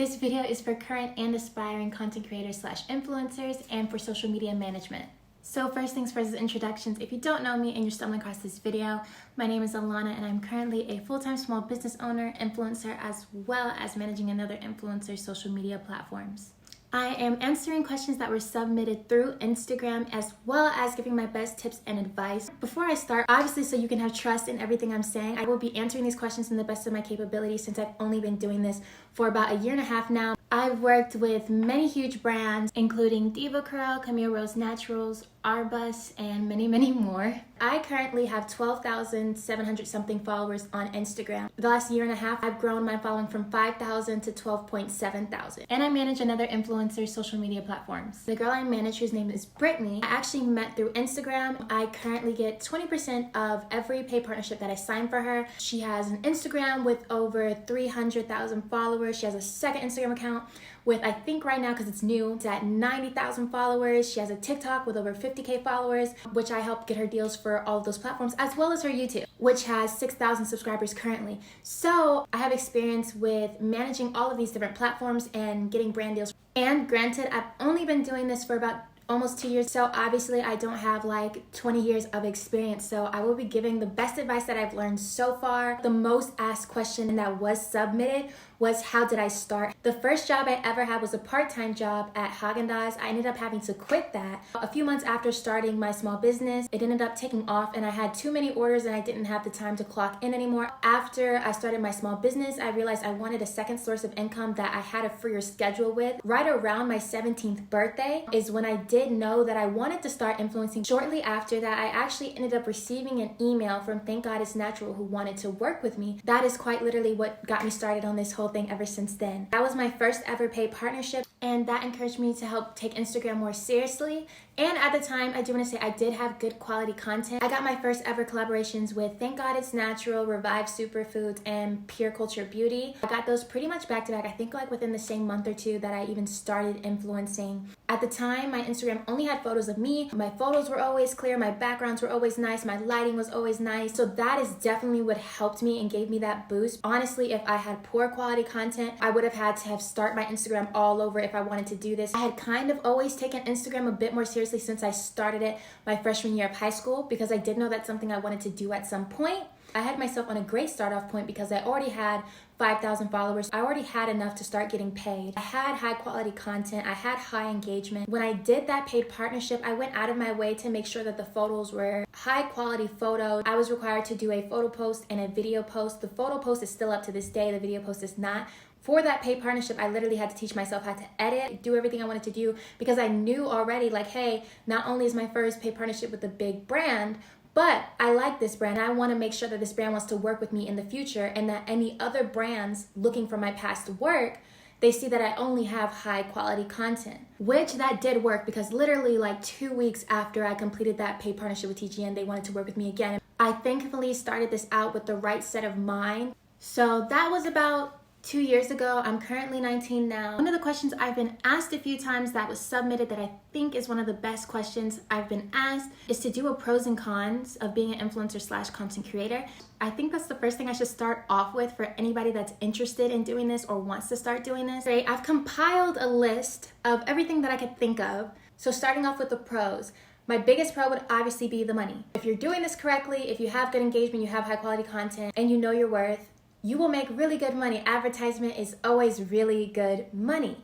This video is for current and aspiring content creators slash influencers and for social media management. So first things first is introductions. If you don't know me and you're stumbling across this video, my name is Alana and I'm currently a full-time small business owner, influencer, as well as managing another influencer's social media platforms. I am answering questions that were submitted through Instagram as well as giving my best tips and advice. Before I start, obviously so you can have trust in everything I'm saying, I will be answering these questions in the best of my capabilities since I've only been doing this for about a year and a half now. I've worked with many huge brands, including Diva Curl, Camille Rose Naturals, Arbus, and many more. I currently have 12,700 something followers on Instagram. For the last year and a half, I've grown my following from 5,000 to 12.7 thousand. And I manage another influencer's social media platforms. The girl I manage, whose name is Brittany, I actually met through Instagram. I currently get 20% of every paid partnership that I sign for her. She has an Instagram with over 300,000 followers. She has a second Instagram account with, I think right now, because it's new, it's at 90,000 followers. She has a TikTok with over 50K followers, which I helped get her deals for all of those platforms, as well as her YouTube, which has 6,000 subscribers currently. So I have experience with managing all of these different platforms and getting brand deals. And granted, I've only been doing this for about almost 2 years, so obviously I don't have like 20 years of experience, so I will be giving the best advice that I've learned so far. The most asked question that was submitted was, how did I start? The first job I ever had was a part-time job at Haagen-Dazs. I ended up having to quit that. A few months after starting my small business, it ended up taking off and I had too many orders and I didn't have the time to clock in anymore. After I started my small business, I realized I wanted a second source of income that I had a freer schedule with. Right around my 17th birthday is when I did know that I wanted to start influencing. Shortly after that, I actually ended up receiving an email from Thank God It's Natural, who wanted to work with me. That is quite literally what got me started on this whole thing ever since then. That was my first ever paid partnership, and that encouraged me to help take Instagram more seriously. And at the time, I do want to say I did have good quality content. I got my first ever collaborations with Thank God It's Natural, Revive Superfoods, and Pure Culture Beauty. I got those pretty much back to back, I think like within the same month or two that I even started influencing. At the time, my Instagram only had photos of me. My photos were always clear, my backgrounds were always nice, my lighting was always nice. So that is definitely what helped me and gave me that boost. Honestly, if I had poor quality content, I would have had to have start my Instagram all over if I wanted to do this. I had kind of always taken Instagram a bit more seriously since I started it my freshman year of high school, because I did know that's something I wanted to do at some point. I had myself on a great start off point because I already had 5,000 followers. I already had enough to start getting paid. I had high quality content. I had high engagement. When I did that paid partnership, I went out of my way to make sure that the photos were high quality photos. I was required to do a photo post and a video post. The photo post is still up to this day. The video post is not. For that paid partnership, I literally had to teach myself how to edit, do everything I wanted to do, because I knew already, like, hey, not only is my first paid partnership with a big brand, but I like this brand. I want to make sure that this brand wants to work with me in the future, and that any other brands looking for my past work, they see that I only have high quality content, which that did work, because literally like 2 weeks after I completed that paid partnership with TGN, they wanted to work with me again. I thankfully started this out with the right set of mind. So that was about 2 years ago. I'm currently 19 now. One of the questions I've been asked a few times that was submitted that I think is one of the best questions I've been asked is to do a pros and cons of being an influencer slash content creator. I think that's the first thing I should start off with for anybody that's interested in doing this or wants to start doing this. I've compiled a list of everything that I could think of. So starting off with the pros. My biggest pro would obviously be the money. If you're doing this correctly, if you have good engagement, you have high quality content, and you know your worth, you will make really good money. Advertisement is always really good money.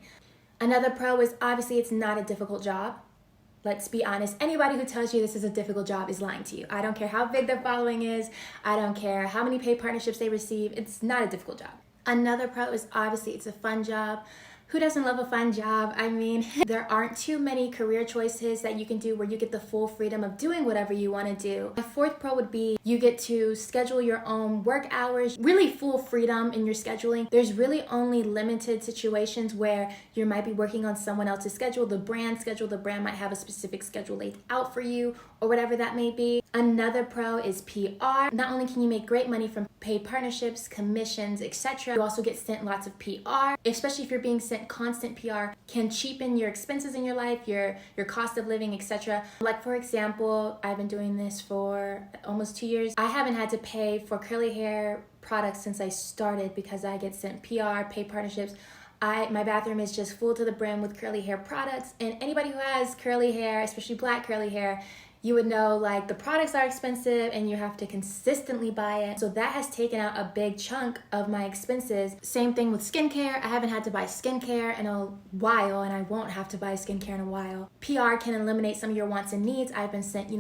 Another pro is obviously it's not a difficult job. Let's be honest. Anybody who tells you this is a difficult job is lying to you. I don't care how big their following is. I don't care how many paid partnerships they receive. It's not a difficult job. Another pro is obviously it's a fun job. Who doesn't love a fun job? I mean, there aren't too many career choices that you can do where you get the full freedom of doing whatever you want to do. My fourth pro would be you get to schedule your own work hours, really full freedom in your scheduling. There's really only limited situations where you might be working on someone else's schedule, the brand might have a specific schedule laid out for you or whatever that may be. Another pro is PR. Not only can you make great money from paid partnerships, commissions, etc., you also get sent lots of PR, especially if you're being sent constant PR, can cheapen your expenses in your life, your cost of living, etc. Like for example, I've been doing this for almost 2 years. I haven't had to pay for curly hair products since I started because I get sent PR, paid partnerships. My bathroom is just full to the brim with curly hair products, and anybody who has curly hair, especially black curly hair, you would know like the products are expensive and you have to consistently buy it. So that has taken out a big chunk of my expenses. Same thing with skincare. I haven't had to buy skincare in a while, and I won't have to buy skincare in a while. PR can eliminate some of your wants and needs. I've been sent,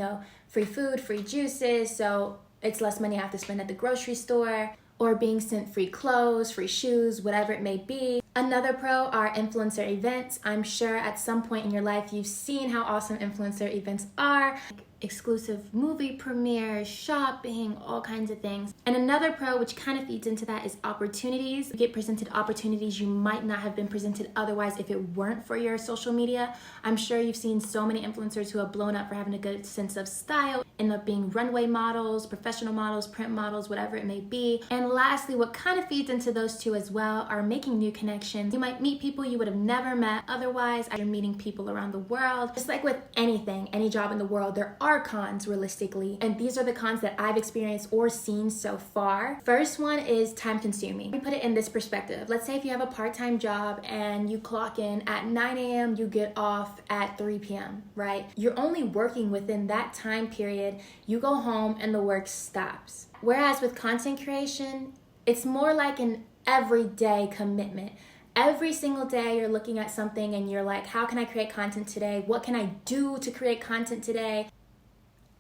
free food, free juices, so it's less money I have to spend at the grocery store, or being sent free clothes, free shoes, whatever it may be. Another pro are influencer events. I'm sure at some point in your life you've seen how awesome influencer events are. Exclusive movie premieres, shopping, all kinds of things. And another pro, which kind of feeds into that, is opportunities. You get presented opportunities you might not have been presented otherwise if it weren't for your social media. I'm sure you've seen so many influencers who have blown up for having a good sense of style, end up being runway models, professional models, print models, whatever it may be. And lastly, what kind of feeds into those two as well are making new connections. You might meet people you would have never met otherwise. You're meeting people around the world. Just like with anything, any job in the world, there are cons realistically, and these are the cons that I've experienced or seen so far. First one is time consuming. Let me put it in this perspective. Let's say if you have a part-time job and you clock in at 9 a.m., you get off at 3 p.m., right? You're only working within that time period. You go home and the work stops. Whereas with content creation, it's more like an everyday commitment. Every single day you're looking at something and you're like, how can I create content today? What can I do to create content today?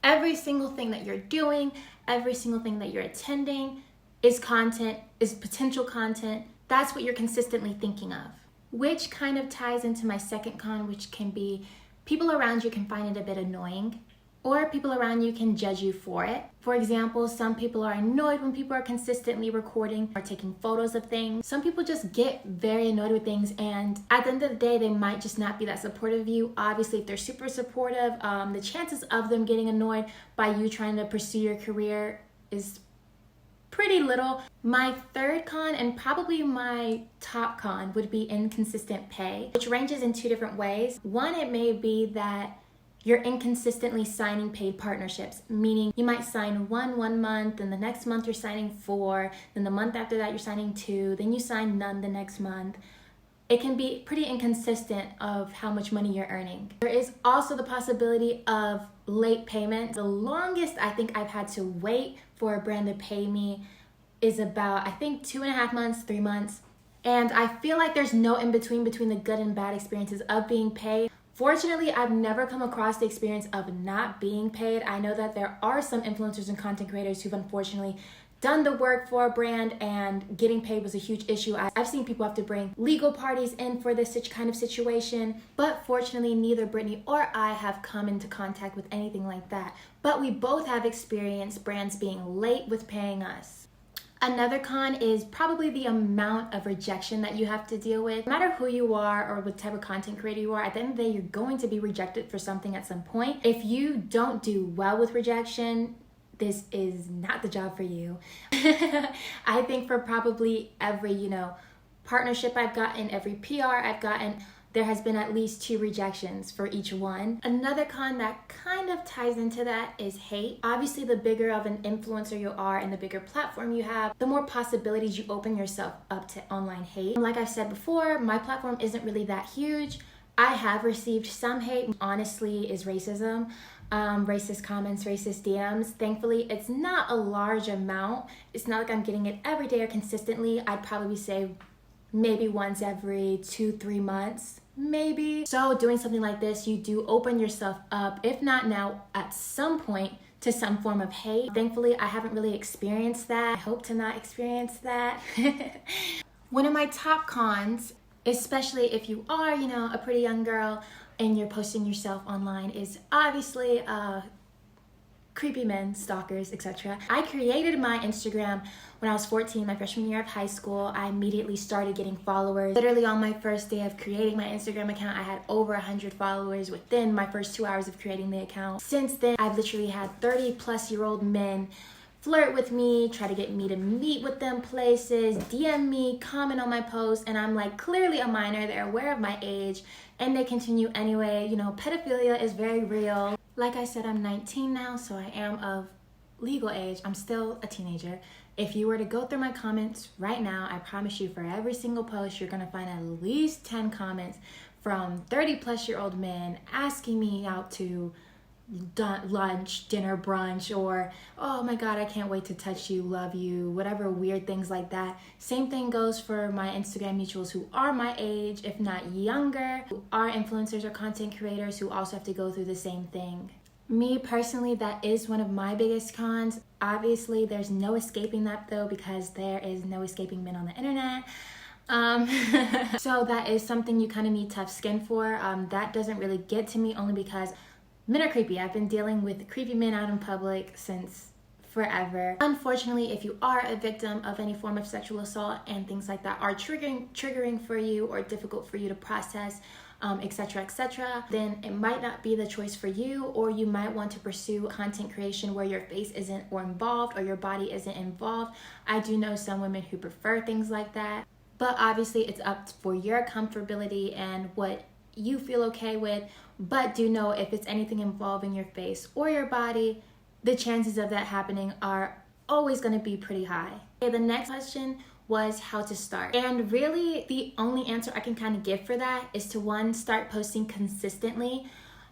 Every single thing that you're doing, every single thing that you're attending is content, is potential content. That's what you're consistently thinking of, which kind of ties into my second con, which can be people around you can find it a bit annoying, or people around you can judge you for it. For example, some people are annoyed when people are consistently recording or taking photos of things. Some people just get very annoyed with things, and at the end of the day, they might just not be that supportive of you. Obviously, if they're super supportive, the chances of them getting annoyed by you trying to pursue your career is pretty little. My third con, and probably my top con, would be inconsistent pay, which ranges in two different ways. One, it may be that you're inconsistently signing paid partnerships, meaning you might sign one month, and the next month you're signing 4, then the month after that you're signing 2, then you sign none the next month. It can be pretty inconsistent of how much money you're earning. There is also the possibility of late payment. The longest I think I've had to wait for a brand to pay me is about, I think, 2.5 months, 3 months. And I feel like there's no in between the good and bad experiences of being paid. Fortunately, I've never come across the experience of not being paid. I know that there are some influencers and content creators who've unfortunately done the work for a brand and getting paid was a huge issue. I've seen people have to bring legal parties in for this kind of situation, but fortunately neither Brittany or I have come into contact with anything like that. But we both have experienced brands being late with paying us. Another con is probably the amount of rejection that you have to deal with. No matter who you are or what type of content creator you are, at the end of the day, you're going to be rejected for something at some point. If you don't do well with rejection, this is not the job for you. I think for probably every, partnership I've gotten, every PR I've gotten, there has been at least 2 rejections for each one. Another con that kind of ties into that is hate. Obviously, the bigger of an influencer you are and the bigger platform you have, the more possibilities you open yourself up to online hate. Like I've said before, my platform isn't really that huge. I have received some hate, honestly, is racism. Racist comments, racist DMs. Thankfully, it's not a large amount. It's not like I'm getting it every day or consistently. I'd probably say maybe once every 2-3 months, maybe. So doing something like this, you do open yourself up, if not now, at some point, to some form of hate. Thankfully, I haven't really experienced that. I hope to not experience that. One of my top cons, especially if you are, a pretty young girl and you're posting yourself online, is obviously creepy men, stalkers, etc. I created my Instagram when I was 14, my freshman year of high school. I immediately started getting followers. Literally on my first day of creating my Instagram account, I had over 100 followers within my first 2 hours of creating the account. Since then, I've literally had 30-plus-year-old men flirt with me, try to get me to meet with them places, DM me, comment on my posts, and I'm like clearly a minor. They're aware of my age, and they continue anyway. Pedophilia is very real. Like I said, I'm 19 now, so I am of legal age. I'm still a teenager. If you were to go through my comments right now, I promise you for every single post, you're gonna find at least 10 comments from 30-plus-year-old men asking me out to lunch, dinner, brunch, or oh my god, I can't wait to touch you, love you, whatever weird things like that. Same thing goes for my Instagram mutuals who are my age, if not younger, who are influencers or content creators who also have to go through the same thing. Me personally, that is one of my biggest cons. Obviously, there's no escaping that though, because there is no escaping men on the internet. So that is something you kind of need tough skin for. That doesn't really get to me only because men are creepy. I've been dealing with creepy men out in public since forever. Unfortunately, if you are a victim of any form of sexual assault and things like that are triggering for you or difficult for you to process, etc., then it might not be the choice for you, or you might want to pursue content creation where your face isn't involved or your body isn't involved. I do know some women who prefer things like that, but obviously it's up for your comfortability and what you feel okay with. But do know if it's anything involving your face or your body, the chances of that happening are always going to be pretty high. Okay, the next question was how to start. And really the only answer I can kind of give for that is to, one, start posting consistently.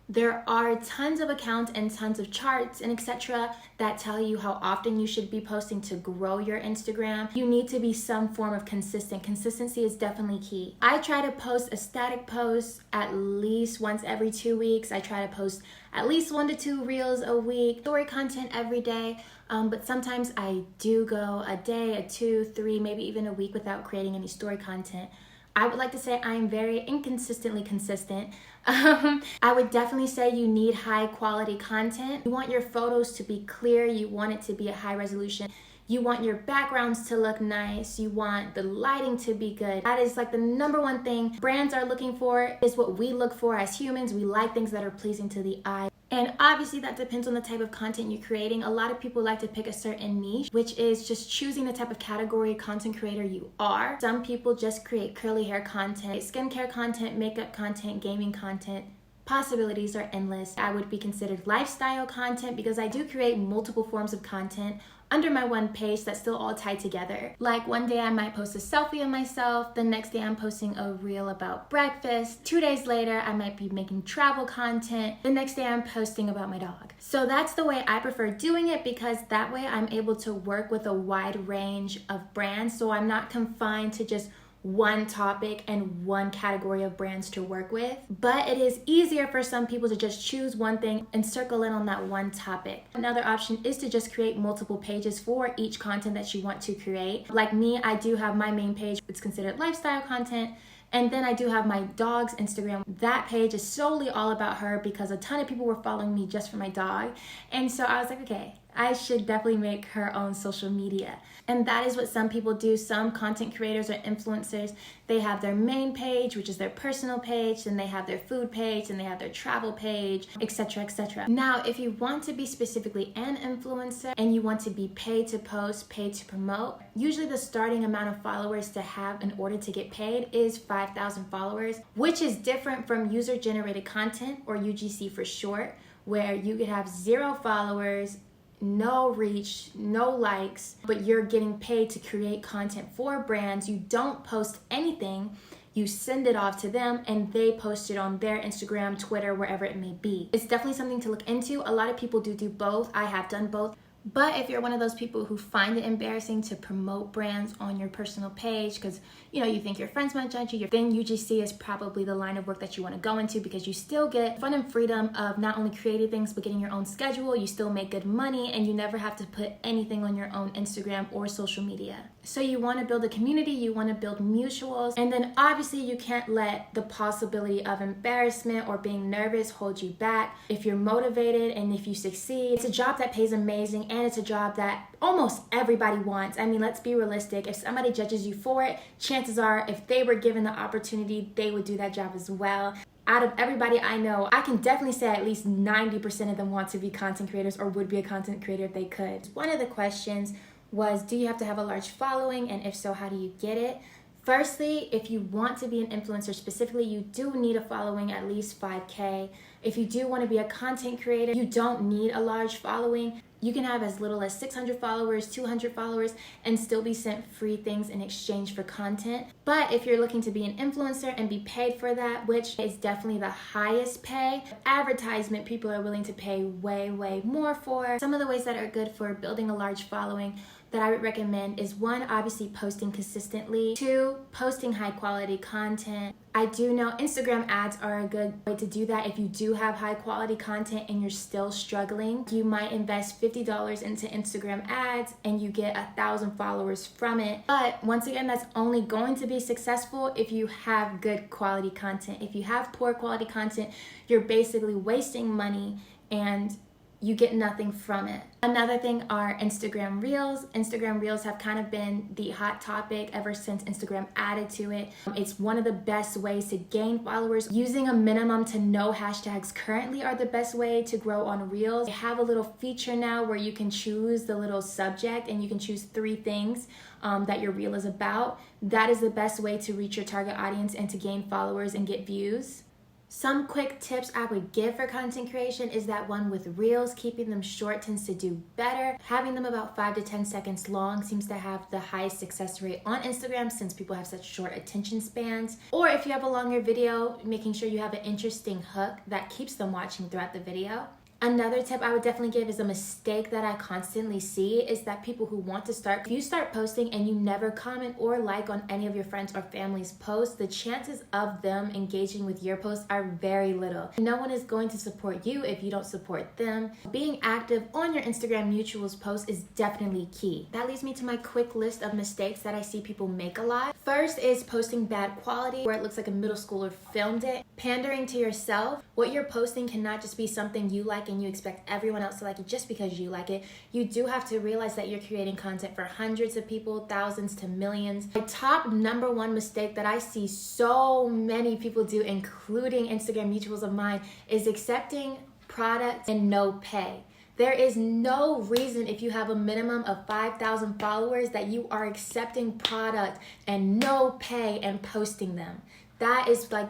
There are tons of accounts and tons of charts and etc. that tell you how often you should be posting to grow your Instagram. You need to be some form of consistent. Consistency is definitely key. I try to post a static post at least once every 2 weeks. I try to post at least 1 to 2 reels a week, story content every day. But sometimes I do go a day, 2, 3, maybe even a week without creating any story content. I would like to say I am very inconsistently consistent. I would definitely say you need high quality content. You want your photos to be clear. You want it to be a high resolution. You want your backgrounds to look nice. You want the lighting to be good. That is like the number one thing brands are looking for, is what we look for as humans. We like things that are pleasing to the eye. And obviously that depends on the type of content you're creating. A lot of people like to pick a certain niche, which is just choosing the type of category content creator you are. Some people just create curly hair content, skincare content, makeup content, gaming content. Possibilities are endless. I would be considered lifestyle content because I do create multiple forms of content under my one page that's still all tied together. Like one day I might post a selfie of myself, the next day I'm posting a reel about breakfast, 2 days later I might be making travel content, the next day I'm posting about my dog. So that's the way I prefer doing it, because that way I'm able to work with a wide range of brands, so I'm not confined to just one topic and one category of brands to work with. But it is easier for some people to just choose one thing and circle in on that one topic. Another option is to just create multiple pages for each content that you want to create. Like me, I do have my main page, it's considered lifestyle content. And then I do have my dog's Instagram. That page is solely all about her because a ton of people were following me just for my dog. And so I was like, okay, I should definitely make her own social media. And that is what some people do. Some content creators or influencers, they have their main page, which is their personal page, then they have their food page, and they have their travel page, etc., etc. Now, if you want to be specifically an influencer and you want to be paid to post, paid to promote, usually the starting amount of followers to have in order to get paid is 5,000 followers, which is different from user-generated content, or UGC for short, where you could have 0 followers, no reach, no likes, but you're getting paid to create content for brands. You don't post anything, you send it off to them and they post it on their Instagram, Twitter, wherever it may be. It's definitely something to look into. A lot of people do both. I have done both. But if you're one of those people who find it embarrassing to promote brands on your personal page because you think your friends might judge you, then UGC is probably the line of work that you want to go into, because you still get fun and freedom of not only creating things but getting your own schedule. You still make good money and you never have to put anything on your own Instagram or social media. So you want to build a community, you want to build mutuals, and then obviously you can't let the possibility of embarrassment or being nervous hold you back. If you're motivated and if you succeed, it's a job that pays amazing, and it's a job that almost everybody wants. I mean, let's be realistic. If somebody judges you for it, chances are if they were given the opportunity, they would do that job as well. Out of everybody I know, I can definitely say at least 90% of them want to be content creators or would be a content creator if they could. One of the questions was, do you have to have a large following? And if so, how do you get it? Firstly, if you want to be an influencer specifically, you do need a following at least 5K. If you do want to be a content creator, you don't need a large following. You can have as little as 600 followers, 200 followers, and still be sent free things in exchange for content. But if you're looking to be an influencer and be paid for that, which is definitely the highest pay, advertisement people are willing to pay way, way more for. Some of the ways that are good for building a large following that I would recommend is 1, obviously posting consistently. 2, posting high quality content. I do know Instagram ads are a good way to do that. If you do have high quality content and you're still struggling, you might invest $50 into Instagram ads and you get 1,000 followers from it. But once again, that's only going to be successful if you have good quality content. If you have poor quality content, you're basically wasting money and you get nothing from it. Another thing are Instagram Reels. Instagram Reels have kind of been the hot topic ever since Instagram added to it. It's one of the best ways to gain followers. Using a minimum to no hashtags currently are the best way to grow on Reels. They have a little feature now where you can choose the little subject and you can choose 3 things that your reel is about. That is the best way to reach your target audience and to gain followers and get views. Some quick tips I would give for content creation is that 1, with Reels, keeping them short tends to do better. Having them about 5 to 10 seconds long seems to have the highest success rate on Instagram since people have such short attention spans. Or if you have a longer video, making sure you have an interesting hook that keeps them watching throughout the video. Another tip I would definitely give is a mistake that I constantly see is that people who want to start, if you start posting and you never comment or like on any of your friends or family's posts, the chances of them engaging with your posts are very little. No one is going to support you if you don't support them. Being active on your Instagram mutuals post is definitely key. That leads me to my quick list of mistakes that I see people make a lot. First is posting bad quality where it looks like a middle schooler filmed it. Pandering to yourself. What you're posting cannot just be something you like and you expect everyone else to like it just because you like it. You do have to realize that you're creating content for hundreds of people, thousands to millions. My top number 1 mistake that I see so many people do, including Instagram mutuals of mine, is accepting products and no pay. There is no reason if you have a minimum of 5,000 followers that you are accepting product and no pay and posting them. That is like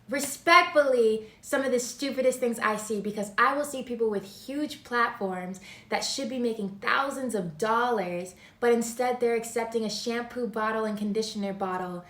respectfully some of the stupidest things I see, because I will see people with huge platforms that should be making thousands of dollars, but instead they're accepting a shampoo bottle and conditioner bottle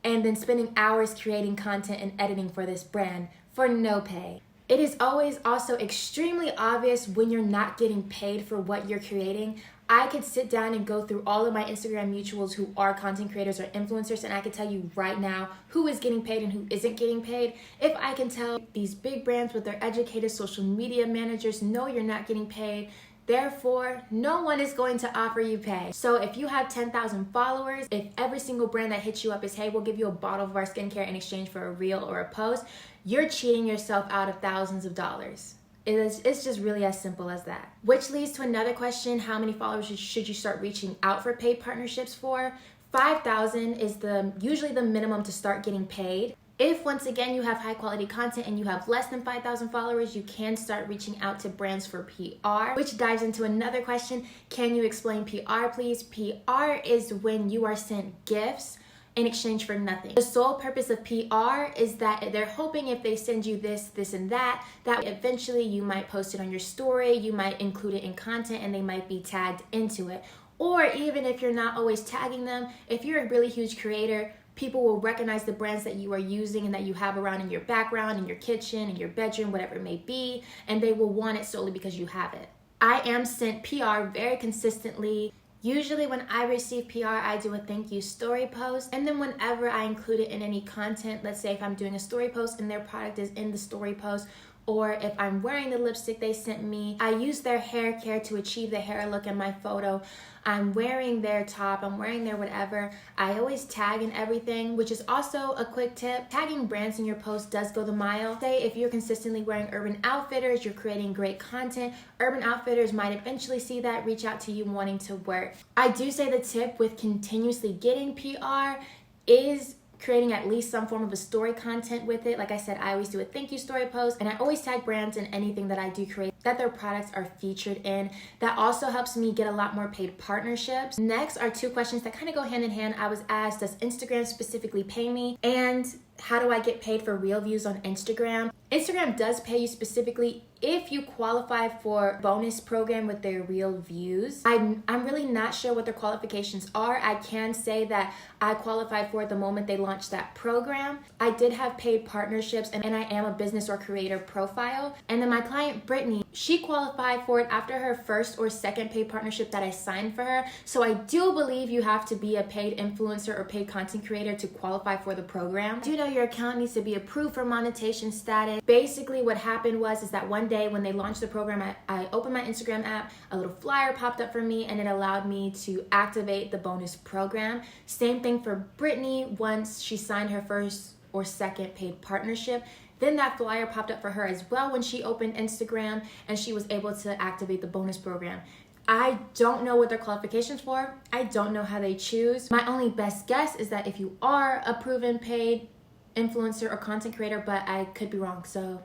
and then spending hours creating content and editing for this brand for no pay. It is always also extremely obvious when you're not getting paid for what you're creating. I could sit down and go through all of my Instagram mutuals who are content creators or influencers, and I could tell you right now who is getting paid and who isn't getting paid. If I can tell these big brands with their educated social media managers, no, you're not getting paid. Therefore, no one is going to offer you pay. So if you have 10,000 followers, if every single brand that hits you up is, hey, we'll give you a bottle of our skincare in exchange for a reel or a post, you're cheating yourself out of thousands of dollars. It's just really as simple as that. Which leads to another question: how many followers should you start reaching out for paid partnerships for? 5,000 is usually the minimum to start getting paid. If once again you have high quality content and you have less than 5,000 followers, you can start reaching out to brands for PR, which dives into another question. Can you explain PR, please? PR is when you are sent gifts in exchange for nothing. The sole purpose of PR is that they're hoping if they send you this, this, and that eventually you might post it on your story, you might include it in content, and they might be tagged into it. Or even if you're not always tagging them, if you're a really huge creator, people will recognize the brands that you are using and that you have around in your background, in your kitchen, in your bedroom, whatever it may be, and they will want it solely because you have it. I am sent PR very consistently. Usually when I receive PR, I do a thank you story post, and then whenever I include it in any content, let's say if I'm doing a story post and their product is in the story post, or if I'm wearing the lipstick they sent me, I use their hair care to achieve the hair look in my photo. I'm wearing their top, I'm wearing their whatever. I always tag in everything, which is also a quick tip. Tagging brands in your post does go the mile. Say if you're consistently wearing Urban Outfitters, you're creating great content, Urban Outfitters might eventually see that, reach out to you wanting to work. I do say the tip with continuously getting PR is creating at least some form of a story content with it. Like I said, I always do a thank you story post, and I always tag brands in anything that I do create that their products are featured in. That also helps me get a lot more paid partnerships. Next are 2 questions that kind of go hand in hand. I was asked, does Instagram specifically pay me? And how do I get paid for real views on Instagram? Instagram does pay you specifically if you qualify for bonus program with their real views. I'm really not sure what their qualifications are. I can say that I qualified for it the moment they launched that program. I did have paid partnerships and I am a business or creator profile. And then my client Brittany, she qualified for it after her first or second paid partnership that I signed for her. So I do believe you have to be a paid influencer or paid content creator to qualify for the program. Do you know your account needs to be approved for monetization status? Basically what happened was that one day when they launched the program, I opened my Instagram app, a little flyer popped up for me and it allowed me to activate the bonus program. Same thing for Brittany. Once she signed her first or second paid partnership, then that flyer popped up for her as well when she opened Instagram and she was able to activate the bonus program. I don't know what their qualifications for. I don't know how they choose. My only best guess is that if you are a proven paid influencer or content creator, but I could be wrong, so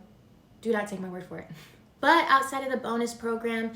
do not take my word for it. But outside of the bonus program,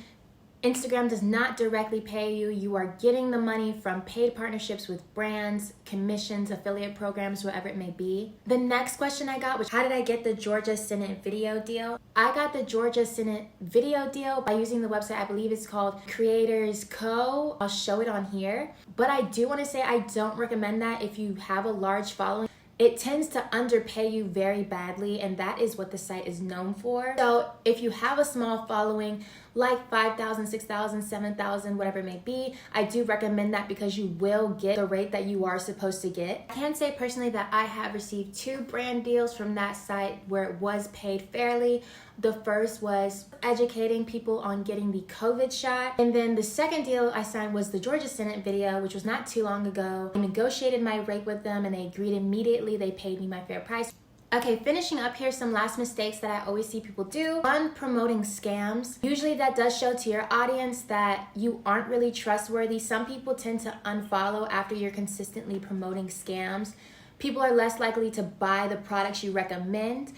Instagram does not directly pay you. You are getting the money from paid partnerships with brands, commissions, affiliate programs, whatever it may be. The next question I got was, how did I get the Georgia Senate video deal? I got the Georgia Senate video deal by using the website, I believe it's called Creators Co. I'll show it on here. But I do want to say I don't recommend that if you have a large following. It tends to underpay you very badly, and that is what the site is known for. So if you have a small following, like 5,000, 6,000, 7,000, whatever it may be, I do recommend that because you will get the rate that you are supposed to get. I can say personally that I have received 2 brand deals from that site where it was paid fairly. The first was educating people on getting the COVID shot. And then the second deal I signed was the Georgia Senate video, which was not too long ago. I negotiated my rate with them and they agreed immediately. They paid me my fair price. Okay, finishing up here, some last mistakes that I always see people do. One, promoting scams. Usually that does show to your audience that you aren't really trustworthy. Some people tend to unfollow after you're consistently promoting scams. People are less likely to buy the products you recommend.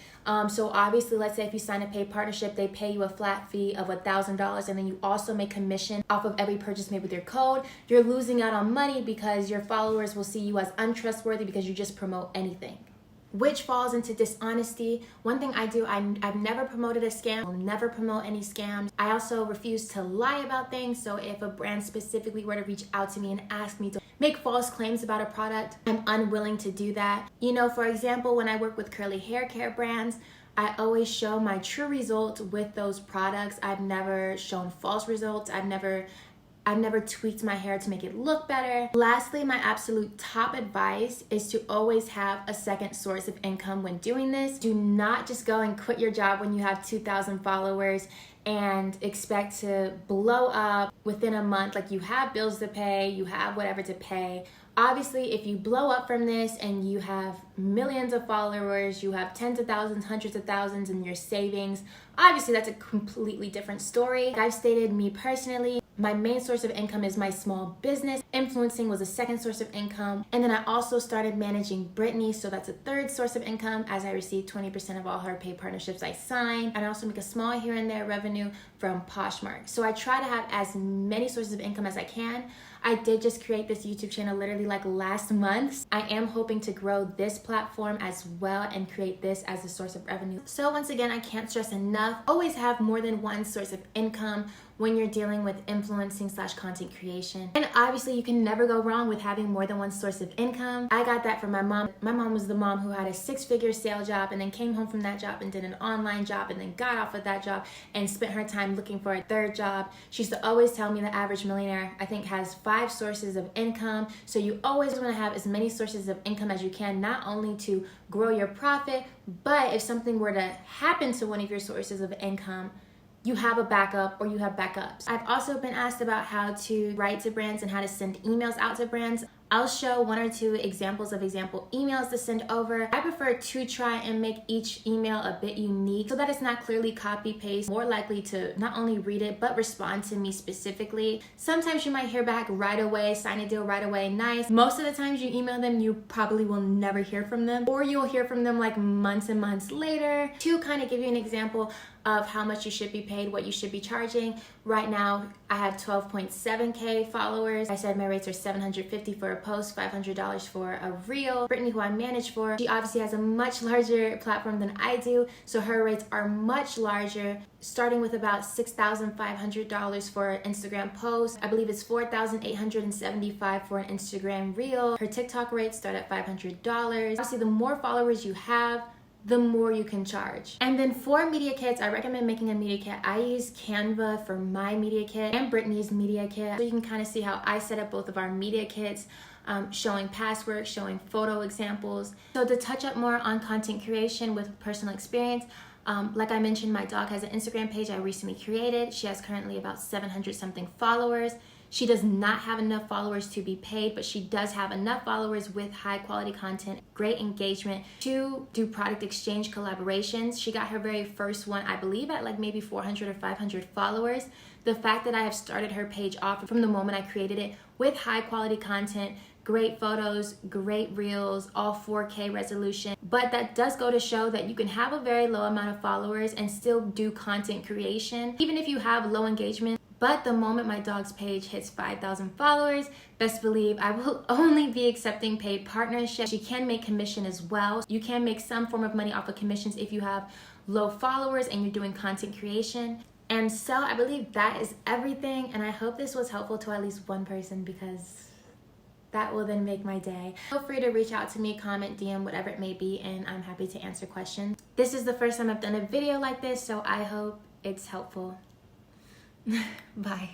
So obviously, let's say if you sign a paid partnership, they pay you a flat fee of $1,000 and then you also make commission off of every purchase made with your code. You're losing out on money because your followers will see you as untrustworthy because you just promote anything, which falls into dishonesty. One thing I do, I've never promoted a scam. I'll never promote any scams. I also refuse to lie about things. So if a brand specifically were to reach out to me and ask me to make false claims about a product, I'm unwilling to do that. You know, for example, when I work with curly hair care brands, I always show my true results with those products. I've never shown false results. I've never tweaked my hair to make it look better. Lastly, my absolute top advice is to always have a second source of income when doing this. Do not just go and quit your job when you have 2,000 followers and expect to blow up within a month. Like, you have bills to pay, you have whatever to pay. Obviously, if you blow up from this and you have millions of followers, you have tens of thousands, hundreds of thousands in your savings, obviously that's a completely different story. Like I've stated, me personally, my main source of income is my small business. Influencing was a second source of income. And then I also started managing Brittany, so that's a third source of income as I receive 20% of all her paid partnerships I sign. And I also make a small here and there revenue from Poshmark. So I try to have as many sources of income as I can. I did just create this YouTube channel literally like last month. I am hoping to grow this platform as well and create this as a source of revenue. So once again, I can't stress enough, always have more than one source of income when you're dealing with influencing / content creation. And obviously you can never go wrong with having more than one source of income. I got that from my mom. My mom was the mom who had a 6-figure sale job and then came home from that job and did an online job and then got off of that job and spent her time looking for a third job. She used to always tell me the average millionaire, I think, has 5 sources of income. So you always want to have as many sources of income as you can, not only to grow your profit, but if something were to happen to one of your sources of income, you have a backup or you have backups. I've also been asked about how to write to brands and how to send emails out to brands. I'll show 1 or 2 examples of example emails to send over. I prefer to try and make each email a bit unique so that it's not clearly copy paste, more likely to not only read it, but respond to me specifically. Sometimes you might hear back right away, sign a deal right away, nice. Most of the times you email them, you probably will never hear from them, or you'll hear from them like months and months later. To kind of give you an example, of how much you should be paid, what you should be charging. Right now, I have 12.7K followers. I said my rates are $750 for a post, $500 for a reel. Brittany, who I manage for, she obviously has a much larger platform than I do, so her rates are much larger, starting with about $6,500 for an Instagram post. I believe it's $4,875 for an Instagram reel. Her TikTok rates start at $500. Obviously, the more followers you have, the more you can charge. And then for media kits, I recommend making a media kit. I use Canva for my media kit and Brittany's media kit. So you can kind of see how I set up both of our media kits, showing past work, showing photo examples. So to touch up more on content creation with personal experience, like I mentioned, my dog has an Instagram page I recently created. She has currently about 700 something followers. She does not have enough followers to be paid, but she does have enough followers with high quality content, great engagement to do product exchange collaborations. She got her very first one, I believe, at like maybe 400 or 500 followers. The fact that I have started her page off from the moment I created it with high quality content, great photos, great reels, all 4K resolution. But that does go to show that you can have a very low amount of followers and still do content creation, even if you have low engagement. But the moment my dog's page hits 5,000 followers, best believe I will only be accepting paid partnerships. She can make commission as well. You can make some form of money off of commissions if you have low followers and you're doing content creation. And so I believe that is everything, and I hope this was helpful to at least one person, because that will then make my day. Feel free to reach out to me, comment, DM, whatever it may be, and I'm happy to answer questions. This is the first time I've done a video like this, so I hope it's helpful. Bye.